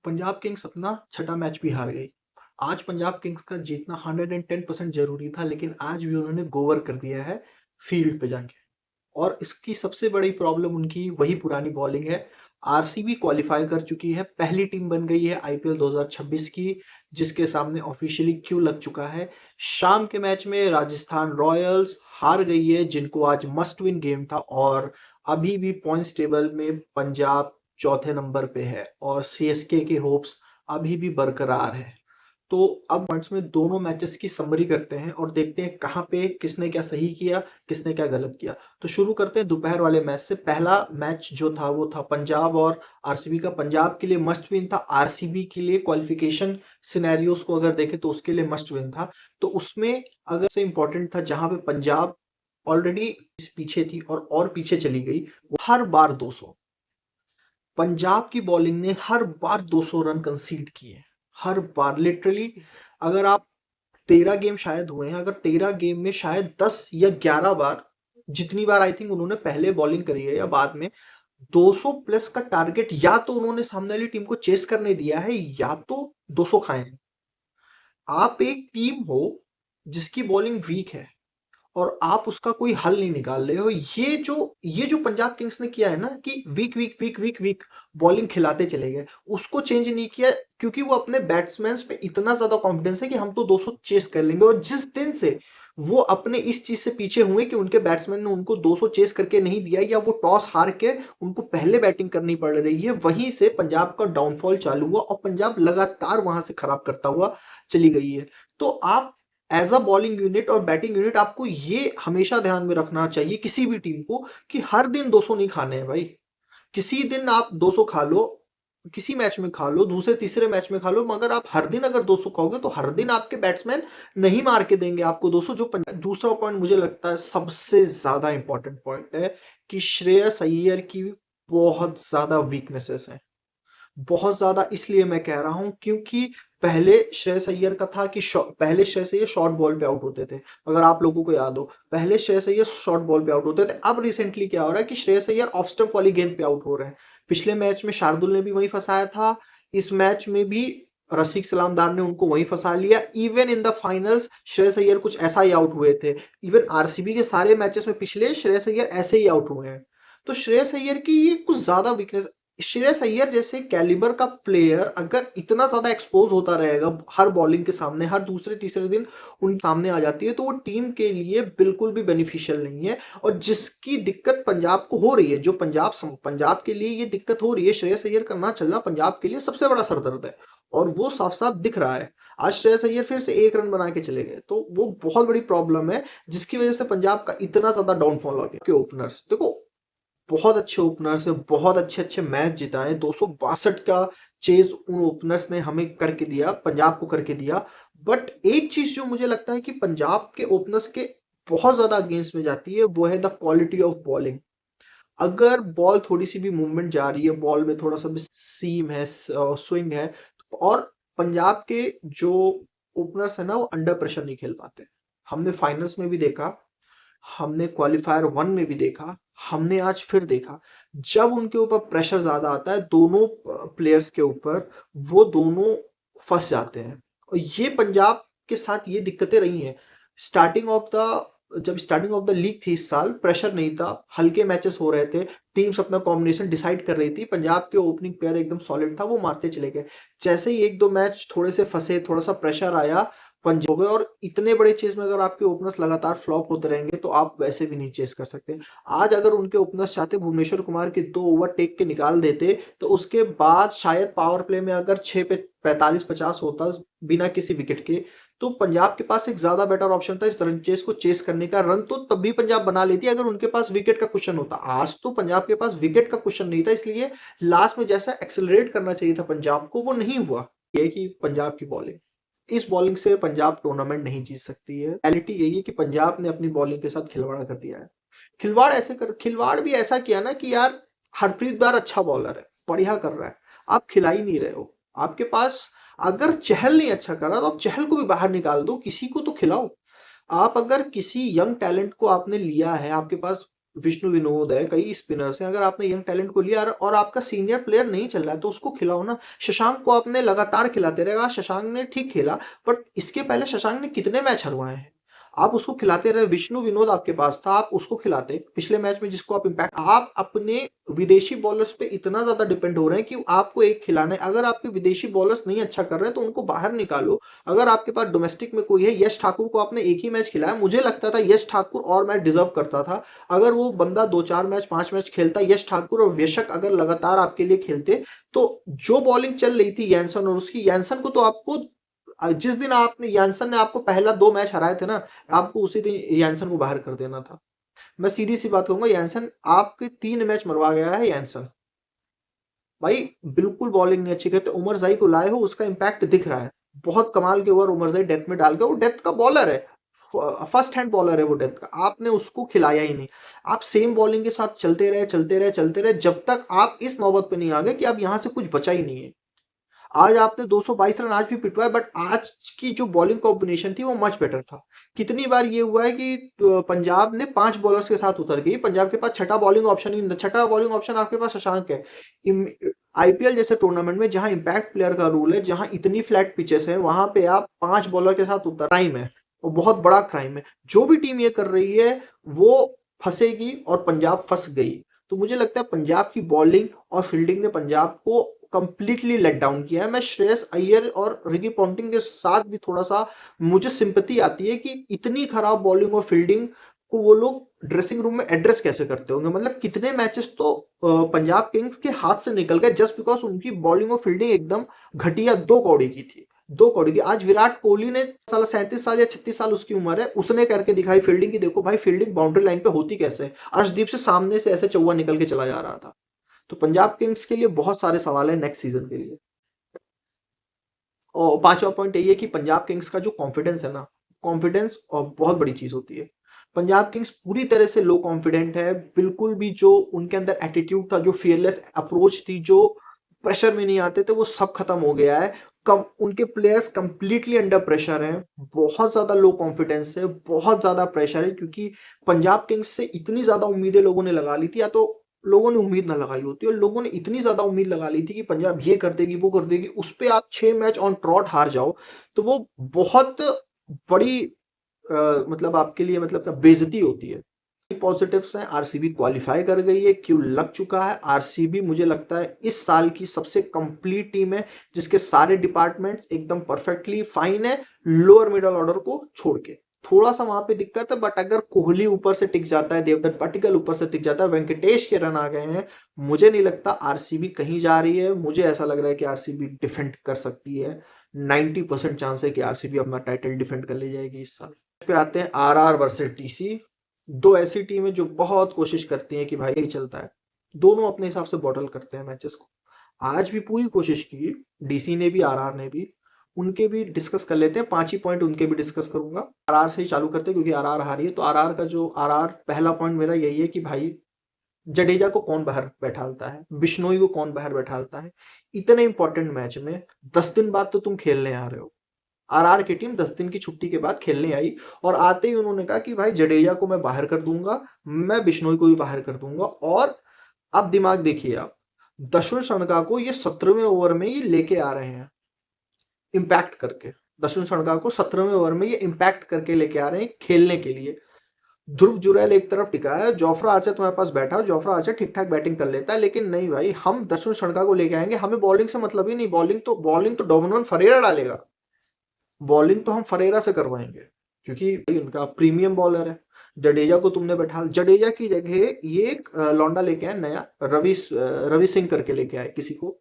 Punjab Kings अपना छठा match भी हार गई। आज पंजाब किंग्स का जीतना 110% जरूरी था, लेकिन आज भी उन्होंने गोवर कर दिया है फील्ड पे जाके। और इसकी सबसे बड़ी प्रॉब्लम उनकी वही पुरानी बॉलिंग है। आरसीबी क्वालिफाई कर चुकी है, पहली टीम बन गई है आईपीएल 2026 की, जिसके सामने ऑफिशियली क्यू लग चुका है। शाम के मैच में राजस्थान रॉयल्स हार गई है, जिनको आज मस्ट विन गेम था। और अभी भी पॉइंट्स टेबल में पंजाब चौथे नंबर पे है और सीएसके के होप्स अभी भी बरकरार है। तो अब पॉइंट्स में दोनों मैचेस की समरी करते हैं और देखते हैं कहाँ पे किसने क्या सही किया, किसने क्या गलत किया। तो शुरू करते हैं दोपहर वाले मैच से। पहला मैच जो था वो था पंजाब और आरसीबी का। पंजाब के लिए मस्ट विन था, आरसीबी के लिए क्वालिफिकेशन सिनेरियोस को अगर देखें तो उसके लिए मस्ट विन था। तो उसमें अगर से इंपॉर्टेंट था जहां पे पंजाब ऑलरेडी पीछे थी और पीछे चली गई, वो हर बार 200। पंजाब की बॉलिंग ने हर बार 200 रन कंसीड किए, हर बार लिटरली। अगर आप 13 गेम शायद हुए हैं, अगर 13 गेम में शायद 10 या 11 बार, जितनी बार आई थिंक उन्होंने पहले बॉलिंग करी है या बाद में, 200 प्लस का टारगेट या तो उन्होंने सामने वाली टीम को चेस करने दिया है या तो 200 खाए हैं। आप एक टीम हो जिसकी बॉलिंग वीक है और आप उसका कोई हल नहीं निकाल रहे हो। ये जो पंजाब किंग्स ने किया है ना कि weak weak weak weak weak bowling खिलाते चले गए, उसको चेंज नहीं किया, क्योंकि वो अपने बैट्समैन पे इतना ज्यादा कॉन्फिडेंस है कि हम तो 200 चेस कर लेंगे। और जिस दिन से वो अपने इस चीज से पीछे हुए कि उनके बैट्समैन ने उनको 200 चेस करके नहीं दिया या वो टॉस हार के उनको पहले बैटिंग करनी पड़ रही है, वहीं से पंजाब का डाउनफॉल चालू हुआ और पंजाब लगातार वहां से खराब करता हुआ चली गई है। तो आप एज अ बॉलिंग यूनिट और बैटिंग यूनिट आपको ये हमेशा ध्यान में रखना चाहिए किसी भी टीम को कि हर दिन 200 नहीं खाने हैं भाई। किसी दिन आप 200 खा लो, किसी मैच में खा लो, दूसरे तीसरे मैच में खा लो, मगर आप हर दिन अगर 200 खाओगे तो हर दिन आपके बैट्समैन नहीं मार के देंगे आपको 200। दूसरा पॉइंट मुझे लगता है सबसे ज्यादा इंपॉर्टेंट पॉइंट है कि श्रेयस अय्यर की बहुत ज्यादा वीकनेसेस हैं। बहुत ज्यादा इसलिए मैं कह रहा हूं क्योंकि पहले श्रेयस अय्यर का था कि पहले श्रेयस अय्यर शॉर्ट बॉल पे आउट होते थे। अगर आप लोगों को याद हो, पहले श्रेयस अय्यर शॉर्ट बॉल पे आउट होते थे। अब रिसेंटली क्या हो रहा है कि श्रेयस अय्यर ऑफ स्टंप वाली गेंद पे आउट हो रहे हैं। पिछले मैच में शार्दुल ने भी वही फंसाया था, इस मैच में भी रसिक सलामदार ने उनको वही फंसा लिया। Even in the finals Shreyas Iyer कुछ ऐसा ही आउट हुए थे। इवन आरसीबी के सारे मैचेस में पिछले श्रेयस अय्यर ऐसे ही आउट हुए हैं। तो श्रेयस अय्यर की ये कुछ ज्यादा वीकनेस। श्रेयस अय्यर जैसे कैलिबर का प्लेयर अगर इतना ज्यादा एक्सपोज होता रहेगा हर बॉलिंग के सामने, हर दूसरे तीसरे दिन उन सामने आ जाती है, तो वो टीम के लिए बिल्कुल भी बेनिफिशियल नहीं है। और जिसकी दिक्कत पंजाब को हो रही है, जो पंजाब के लिए ये दिक्कत हो रही है, श्रेयस अय्यर का ना चलना पंजाब के लिए सबसे बड़ा सरदर्द है। और वो साफ साफ दिख रहा है। आज श्रेयस अय्यर फिर से 1 रन बना के चले गए, तो वो बहुत बड़ी प्रॉब्लम है जिसकी वजह से पंजाब का इतना ज्यादा डाउनफॉल हो गया। ओपनर्स देखो, बहुत अच्छे ओपनर्स है, बहुत अच्छे अच्छे मैच जिताए, 262 का चेज उन ओपनर्स ने हमें करके दिया, पंजाब को करके दिया। बट एक चीज जो मुझे लगता है कि पंजाब के ओपनर्स के बहुत ज्यादा अगेंस्ट में जाती है, वो है द क्वालिटी ऑफ बॉलिंग। अगर बॉल थोड़ी सी भी मूवमेंट जा रही है, बॉल में थोड़ा सा भी सीम है, स्विंग है, और पंजाब के जो ओपनर्स है ना वो अंडर प्रेशर नहीं खेल पाते। हमने फाइनल्स में भी देखा, हमने क्वालिफायर 1 में भी देखा, हमने आज फिर देखा, जब उनके ऊपर प्रेशर ज्यादा आता है दोनों प्लेयर्स के ऊपर, वो दोनों फंस जाते हैं। और ये पंजाब के साथ ये दिक्कतें रही हैं। जब स्टार्टिंग ऑफ द लीग थी इस साल, प्रेशर नहीं था, हल्के मैचेस हो रहे थे, टीम्स अपना कॉम्बिनेशन डिसाइड कर रही थी, पंजाब के ओपनिंग प्लेयर एकदम सॉलिड था, वो मारते चले गए। जैसे ही 1-2 मैच थोड़े से फंसे, थोड़ा सा प्रेशर आया, पंजाब हो गए। और इतने बड़े चेस में अगर आपके ओपनर्स लगातार फ्लॉप होते रहेंगे तो आप वैसे भी नहीं चेस कर सकते। आज अगर उनके ओपनर्स चाहते भुवनेश्वर कुमार के 2 ओवर टेक के निकाल देते, तो उसके बाद शायद पावर प्ले में अगर 6 पे 45-50 होता बिना किसी विकेट के, तो पंजाब के पास एक ज्यादा बेटर ऑप्शन था इस रन चेस को चेस करने का। रन तो तब भी पंजाब बना लेती अगर उनके पास विकेट का क्वेश्चन होता। आज तो पंजाब के पास विकेट का क्वेश्चन नहीं था, इसलिए लास्ट में जैसा एक्सेलरेट करना चाहिए था पंजाब को, वो नहीं हुआ। ये कि पंजाब की बॉलिंग, इस बॉलिंग से पंजाब टूर्नामेंट नहीं जीत सकती है। रियलिटी यही है कि पंजाब ने अपनी बॉलिंग के साथ खिलवाड़ कर दिया है। खिलवाड़ भी ऐसा किया ना कि यार हरप्रीत बार अच्छा बॉलर है, बढ़िया कर रहा है, आप खिला ही नहीं रहे हो। आपके पास अगर चहल नहीं अच्छा कर रहा तो आप चहल को भी बाहर निकाल दो, किसी को तो खिलाओ। आप अगर किसी यंग टैलेंट को आपने लिया है, आपके पास विष्णु विनोद है, कई स्पिनर्स हैं। अगर आपने यंग टैलेंट को लिया और आपका सीनियर प्लेयर नहीं चल रहा है तो उसको खिलाओ ना। शशांक को आपने लगातार खिलाते रहेगा, शशांक ने ठीक खेला, बट इसके पहले शशांक ने कितने मैच हरवाए हैं। आप उसको खिलाते रहे। विष्णु विनोद आपके पास था, आप उसको खिलाते पिछले मैच में, जिसको आप इम्पैक्ट। आप अपने विदेशी बॉलर्स पे इतना ज्यादा डिपेंड हो रहे हैं कि आपको एक खिलाना है। अगर आपके विदेशी बॉलर्स नहीं अच्छा कर रहे हैं तो उनको बाहर निकालो। अगर आपके पास डोमेस्टिक में कोई है, यश ठाकुर को आपने एक ही मैच खिलाया, मुझे लगता था यश ठाकुर और मैच डिजर्व करता था। अगर वो बंदा 2-4 मैच 5 मैच खेलता, यश ठाकुर और व्यशक अगर लगातार आपके लिए खेलते, तो जो बॉलिंग चल रही थी यैनसन और उसकी, यैनसन को तो आपको, जिस दिन आपने, यैनसन ने आपको पहला 2 मैच हराए थे ना, आपको उसी दिन यैनसन को बाहर कर देना था। मैं सीधी सी बात कहूंगा, यैनसन आपके 3 मैच मरवा गया है यैनसन। भाई बिल्कुल बॉलिंग नहीं अच्छी करते। उमर जाई को लाए हो, उसका इंपैक्ट दिख रहा है। बहुत कमाल के ओवर उमर जाई डेथ में डाल के, वो डेथ का बॉलर है, फर्स्ट हैंड बॉलर है वो डेथ का। आपने उसको खिलाया ही नहीं। आप सेम बॉलिंग के साथ चलते रहे चलते रहे चलते रहे, जब तक आप इस नौबत पे नहीं आ गए कि अब यहां से कुछ बचा ही नहीं है। आज आपने 222 रन आज भी पिटवाए, बट आज की जो बॉलिंग कॉम्बिनेशन थी वो मच बेटर था। कितनी बार ये हुआ है कि पंजाब ने 5 बॉलर्स के साथ उतर गई, पंजाब के पास छठा बॉलिंग ऑप्शन ही नहीं, छठा बॉलिंग ऑप्शन आपके पास शशांक है। आईपीएल जैसे टूर्नामेंट में जहां इंपैक्ट प्लेयर का रूल है, जहां इतनी फ्लैट पिचेस है, वहां पे आप 5 बॉलर के साथ उतर, क्राइम है, वो बहुत बड़ा क्राइम है। जो भी टीम ये कर रही है वो फंसेगी, और पंजाब फंस गई। तो मुझे लगता है पंजाब की बॉलिंग और फील्डिंग ने पंजाब को कंप्लीटली लेट डाउन किया है। मैं श्रेयस अय्यर और रिकी पॉन्टिंग के साथ भी थोड़ा सा मुझे सिंपैथी आती है कि इतनी खराब बॉलिंग और फील्डिंग को वो लोग ड्रेसिंग रूम में एड्रेस कैसे करते होंगे। मतलब कितने मैचेस तो पंजाब किंग्स के हाथ से निकल गए जस्ट बिकॉज उनकी बॉलिंग और फील्डिंग एकदम घटिया, 2 कौड़ी की थी, 2 कौड़ी की। आज विराट कोहली ने, साला 37 साल या 36 साल उसकी उम्र है, उसने करके दिखाई फील्डिंग की। देखो भाई, फील्डिंग बाउंड्री लाइन पे होती कैसे है। अर्शदीप से सामने से ऐसे चौवा निकल के चला जा रहा था। तो पंजाब किंग्स के लिए बहुत सारे सवाल हैं नेक्स्ट सीजन के लिए। और पांचवा पॉइंट यही है कि पंजाब किंग्स का जो कॉन्फिडेंस है ना, कॉन्फिडेंस और बहुत बड़ी चीज होती है। पंजाब किंग्स पूरी तरह से लो कॉन्फिडेंट है। बिल्कुल भी जो उनके अंदर एटीट्यूड था, जो फियरलेस अप्रोच थी, जो प्रेशर में नहीं आते थे, वो सब खत्म हो गया है। कम उनके प्लेयर्स कंप्लीटली अंडर प्रेशर हैं। बहुत ज्यादा लो कॉन्फिडेंस है, बहुत ज्यादा प्रेशर है, क्योंकि पंजाब किंग्स से इतनी ज्यादा उम्मीदें लोगों ने लगा ली थी, या तो लोगों ने उम्मीद ना लगाई होती, और लोगों ने इतनी ज्यादा उम्मीद लगा ली थी कि पंजाब ये कर देगी वो कर देगी, उस पे आप 6 मैच ऑन ट्रॉट हार जाओ, तो वो बहुत बड़ी मतलब आपके लिए, मतलब क्या बेइज्जती होती है। पॉजिटिव्स हैं, आरसीबी क्वालिफाई कर गई है, क्यों लग चुका है। आरसीबी मुझे लगता है इस साल की सबसे कंप्लीट टीम है, जिसके सारे डिपार्टमेंट्स एकदम परफेक्टली फाइन है, लोअर मिडल ऑर्डर को छोड़ के। थोड़ा सा वहां पे दिक्कत है, बट अगर कोहली ऊपर से टिक जाता है, देवदत्त पट्टिकल ऊपर से टिक जाता है, वेंकटेश के रन आ गए हैं, मुझे नहीं लगता आरसीबी कहीं जा रही है। मुझे ऐसा लग रहा है कि आरसीबी डिफेंड कर सकती है। 90% चांस है कि आरसीबी अपना टाइटल डिफेंड कर ले जाएगी इस साल। पे आते हैं आरआर वर्सेस डीसी। दो ऐसी टीमें जो बहुत कोशिश करती हैं कि भाई यही चलता है, दोनों अपने हिसाब से बॉटल करते हैं मैचेस को। आज भी पूरी कोशिश की, डीसी ने भी आरआर ने भी। उनके भी डिस्कस कर लेते हैं, 5 ही पॉइंट उनके भी डिस्कस करूंगा। आरआर से ही चालू करते हैं क्योंकि आरआर हारी है। तो आरआर का जो, आरआर पहला पॉइंट मेरा यही है कि भाई जडेजा को कौन बाहर बैठालता है, बिश्नोई को कौन बाहर बैठालता है इतने इंपॉर्टेंट मैच में। 10 दिन बाद तो तुम खेलने आ रहे हो। आरआर की टीम 10 दिन की छुट्टी के बाद खेलने आई, और आते ही उन्होंने कहा कि भाई जडेजा को मैं बाहर कर दूंगा, मैं बिश्नोई को भी बाहर कर दूंगा। और अब दिमाग देखिए आप, दशरथ शनका को ये 17वें ओवर में ये लेके आ रहे हैं इंपैक्ट करके। दशरथ शनका को 17वें ओवर में ये इंपैक्ट करके लेके आ रहे हैं खेलने के लिए। ध्रुव जुरैल एक तरफ टिका है, जोफ्रा आर्चर तुम्हारे पास बैठा है, जोफ्रा आर्चर ठीक ठाक बैटिंग कर लेता है, लेकिन नहीं भाई, हम दशरथ शनका को लेके आएंगे, हमें बॉलिंग से मतलब ही नहीं। बॉलिंग तो डोमिनोन फरेरा डालेगा, बॉलिंग तो हम फरेरा से करवाएंगे, क्योंकि भाई उनका प्रीमियम बॉलर है। जडेजा को तुमने बैठा, जडेजा की जगह ये एक लौंडा लेके आए नया, रवि सिंह करके लेके आए किसी को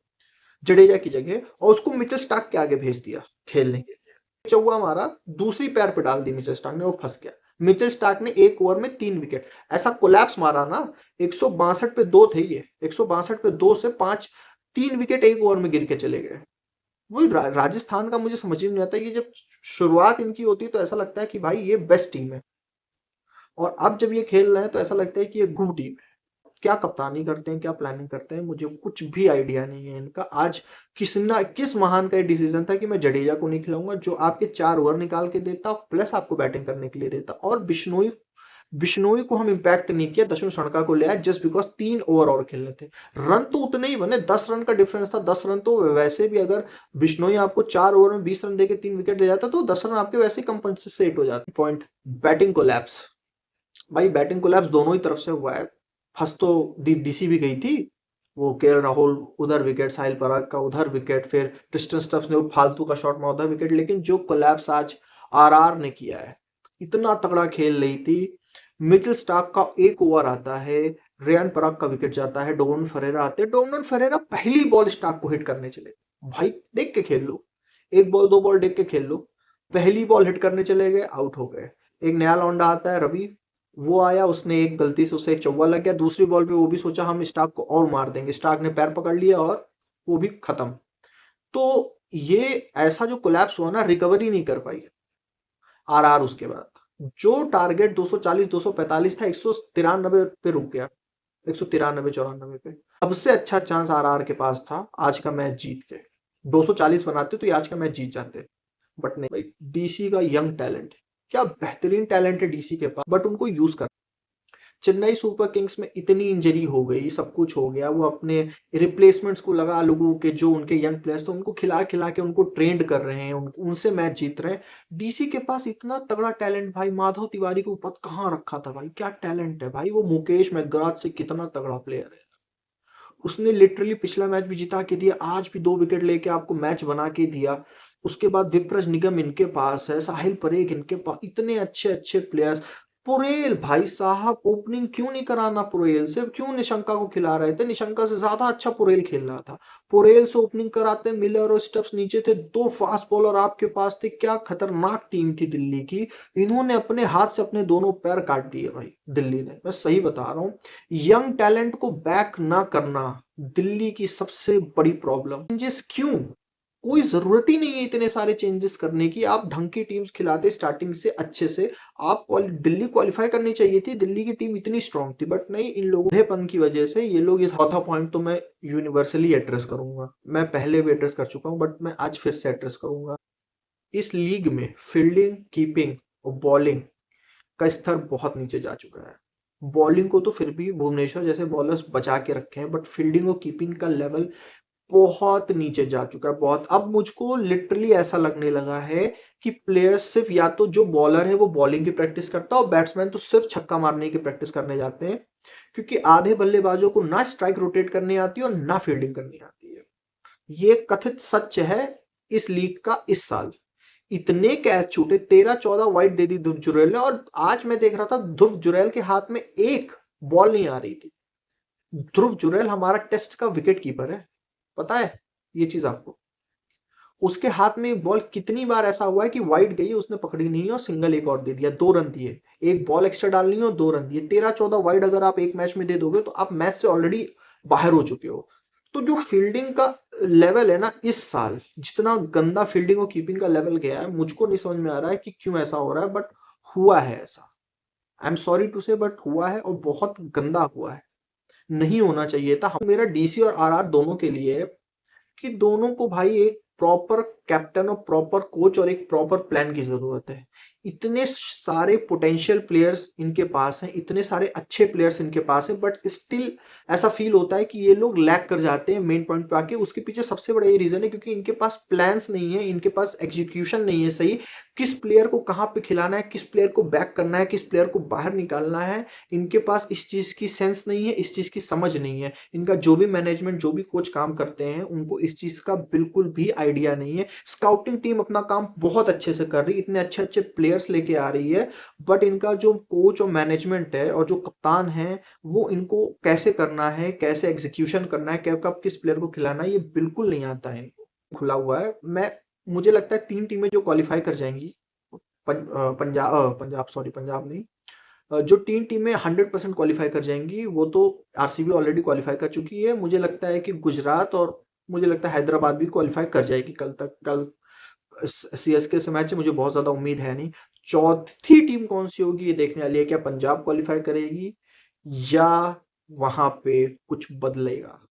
जडेजा की जगह, और उसको मिचेल स्टार्क के आगे भेज दिया खेलने के लिए। चौवा मारा, दूसरी पैर पे डाल दी मिचेल स्टार्क ने, वो फंस गया। मिचेल स्टार्क ने एक ओवर में 3 विकेट, ऐसा कोलैप्स मारा ना। 162 पे 2 थे ये, 162 पे 2 से 5, 3 विकेट एक ओवर में गिर के चले गए। वही राजस्थान का मुझे समझ ही नहीं आता कि जब शुरुआत इनकी होती है तो ऐसा लगता है कि भाई ये बेस्ट टीम है, और अब जब ये खेल रहे हैं तो ऐसा लगता है कि ये गुड टीम है। क्या कप्तानी करते हैं, क्या प्लानिंग करते हैं, मुझे कुछ भी आइडिया नहीं है इनका। आज किस महान का डिसीजन था कि मैं जडेजा को नहीं खिलाऊंगा, जो आपके 4 ओवर निकाल के देता, प्लस आपको बैटिंग करने के लिए देता, और बिश्नोई बिश्नोई को हम इम्पैक्ट नहीं किया, दशम सड़का को ले आए जस्ट बिकॉज 3 ओवर और खेलने थे। रन तो उतने ही बने, 10 रन का डिफरेंस था। 10 रन तो वैसे भी अगर बिश्नोई आपको 4 ओवर में 20 रन देके 3 विकेट ले जाता तो 10 रन आपके वैसे ही कंपनसेट हो जाते। Point, batting collapse. भाई बैटिंग कोलैप्स दोनों ही तरफ से हुआ है। फर्स्ट तो डीसी भी गई थी, वो केएल राहुल उधर विकेट, साहिल पराग का उधर विकेट, फिर ट्रिस्टन स्टब्स ने वो फालतू का शॉट मारा उधर विकेट। लेकिन जो कोलैप्स आज आरआर ने किया है, इतना तगड़ा खेल रही थी। मिचेल स्टार्क का एक ओवर आता है, रेयान पराग का विकेट जाता है, डोमन फरेरा आते हैं। डोमन फरेरा पहली बॉल स्टार्क को हिट करने चले। भाई देख के खेल लो, एक बॉल दो बॉल देख के खेल लो। पहली बॉल हिट करने चले गए, आउट हो गए। एक नया लौंडा आता है रवि, वो आया, उसने एक गलती से उसे एक चौवा लग गया। दूसरी बॉल पे वो भी सोचा हम स्टार्क को और मार देंगे, स्टार्क ने पैर पकड़ लिया और वो भी खत्म। तो ये ऐसा जो कोलैप्स हुआ ना, रिकवरी नहीं कर पाई आरआर। उसके बाद जो टारगेट 240 245 था, 193 पे रुक गया, 193 94 पे। सबसे अच्छा चांस आरआर के पास था आज का मैच जीत के, 240 बनाते तो ये आज का मैच जीत जाते। बट नहीं भाई, डीसी का यंग टैलेंट, क्या बेहतरीन टैलेंट है डीसी के पास, बट उनको यूज कर। चेन्नई सुपर किंग्स में इतनी इंजरी हो गई, सब कुछ हो गया, वो अपने रिप्लेसमेंट्स को लगा, लोगों के जो उनके यंग प्लेयर्स थे उनको खिला खिला के उनको ट्रेंड कर रहे हैं, उनसे मैच जीत रहे हैं। डीसी के पास इतना तगड़ा टैलेंट भाई, माधव तिवारी को पद कहाँ रखा था भाई, क्या टैलेंट है भाई। वो मुकेश मैकग्राथ से कितना तगड़ा प्लेयर है, उसने लिटरली पिछला मैच भी जिता के दिया, आज भी 2 विकेट लेके आपको मैच बना के दिया। उसके बाद विप्रज निगम इनके पास है, साहिल परेख इनके पास, इतने अच्छे अच्छे प्लेयर्स। पुरेल भाई साहब, ओपनिंग क्यों नहीं कराना पुरेल से, क्यों निशंका को खिला रहे थे, निशंका से ज्यादा अच्छा पुरेल खेल रहा था। पुरेल से ओपनिंग कराते, मिलर और स्टब्स नीचे थे, 2 फास्ट बॉलर आपके पास थे, क्या खतरनाक टीम थी दिल्ली की। इन्होंने अपने हाथ से अपने दोनों पैर काट दिए भाई दिल्ली ने, मैं सही बता रहा हूँ। यंग टैलेंट को बैक ना करना दिल्ली की सबसे बड़ी प्रॉब्लम। चेंजेस क्यों, कोई जरूरत ही नहीं है इतने सारे चेंजेस करने की। आप ढंग की टीम्स खिलाते स्टार्टिंग से अच्छे से, आप दिल्ली क्वालिफाई करनी चाहिए थी, दिल्ली की टीम इतनी स्ट्रांग थी। बट नहीं, इन लोगों की वजह से ये लोग, इस चौथा पॉइंट तो मैं यूनिवर्सली एड्रेस करूंगा, मैं पहले भी एड्रेस कर चुका हूं बट मैं आज फिर से एड्रेस करूंगा। इस लीग में फील्डिंग, कीपिंग और बॉलिंग का स्तर बहुत नीचे जा चुका है। बॉलिंग को तो फिर भी भुवनेश्वर जैसे बॉलर्स बचा के रखे हैं, बट फील्डिंग और कीपिंग का लेवल बहुत नीचे जा चुका है, बहुत। अब मुझको लिटरली ऐसा लगने लगा है कि प्लेयर्स सिर्फ, या तो जो बॉलर है वो बॉलिंग की प्रैक्टिस करता है और बैट्समैन तो सिर्फ छक्का मारने की प्रैक्टिस करने जाते हैं, क्योंकि आधे बल्लेबाजों को ना स्ट्राइक रोटेट करनी आती है और ना फील्डिंग करनी आती है। ये कथित सच है इस लीग का इस साल। इतने कैच छूटे, 13-14 वाइड दे दी ध्रुव जुरैल ने, और आज मैं देख रहा था ध्रुव जुरैल के हाथ में एक बॉल नहीं आ रही थी। ध्रुव जुरैल हमारा टेस्ट का विकेट कीपर है, पता है ये चीज आपको। उसके हाथ में बॉल कितनी बार ऐसा हुआ है कि वाइड गई, उसने पकड़ी नहीं और सिंगल एक और दे दिया, 2 रन दिए। एक बॉल एक्स्ट्रा डालनी है और 2 रन दिए। 13-14 वाइड अगर आप एक मैच में दे दोगे तो आप मैच से ऑलरेडी बाहर हो चुके हो। तो जो फील्डिंग का लेवल है ना इस साल, जितना गंदा फील्डिंग और कीपिंग का लेवल गया है, मुझको नहीं समझ में आ रहा है कि क्यों ऐसा हो रहा है, बट हुआ है ऐसा। आई एम सॉरी टू से, बट हुआ है और बहुत गंदा हुआ है, नहीं होना चाहिए था। मेरा डीसी और आरआर दोनों के लिए कि दोनों को भाई एक प्रॉपर कैप्टन और प्रॉपर कोच और एक प्रॉपर प्लान की जरूरत है। इतने सारे पोटेंशियल प्लेयर्स इनके पास हैं, इतने सारे अच्छे प्लेयर्स इनके पास हैं, बट स्टिल ऐसा फील होता है कि ये लोग लैक कर जाते हैं मेन पॉइंट पे आके। उसके पीछे सबसे बड़ा ये रीजन है क्योंकि इनके पास प्लान्स नहीं है, इनके पास एग्जीक्यूशन नहीं है सही, किस प्लेयर को कहाँ पे खिलाना है, किस प्लेयर को बैक करना है, किस प्लेयर को बाहर निकालना है। इनके पास इस चीज की सेंस नहीं है, इस चीज की समझ नहीं है। इनका जो भी मैनेजमेंट, जो भी कोच काम करते हैं, उनको इस चीज का बिल्कुल भी आइडिया नहीं है। स्काउटिंग टीम अपना काम बहुत अच्छे से कर रही है, इतने अच्छे अच्छे प्लेयर्स लेके आ रही है, बट इनका जो कोच और मैनेजमेंट है और जो कप्तान है, वो इनको कैसे करना है, कैसे एग्जीक्यूशन करना है, कब किस प्लेयर को खिलाना है, ये बिल्कुल नहीं आता है इनको। खुला हुआ है। मुझे लगता है 3 टीमें जो क्वालिफाई कर जाएंगी, पंजाब नहीं, जो 3 टीमें 100% क्वालिफाई कर जाएंगी, वो तो आरसीबी ऑलरेडी क्वालिफाई कर चुकी है। मुझे लगता है कि गुजरात और मुझे लगता है हैदराबाद भी क्वालिफाई कर जाएगी कल तक। कल सीएसके से मैच है, मुझे बहुत ज्यादा उम्मीद है नहीं। चौथी टीम कौन सी होगी ये देखने वाली है, क्या पंजाब क्वालिफाई करेगी या वहां पे कुछ बदलेगा।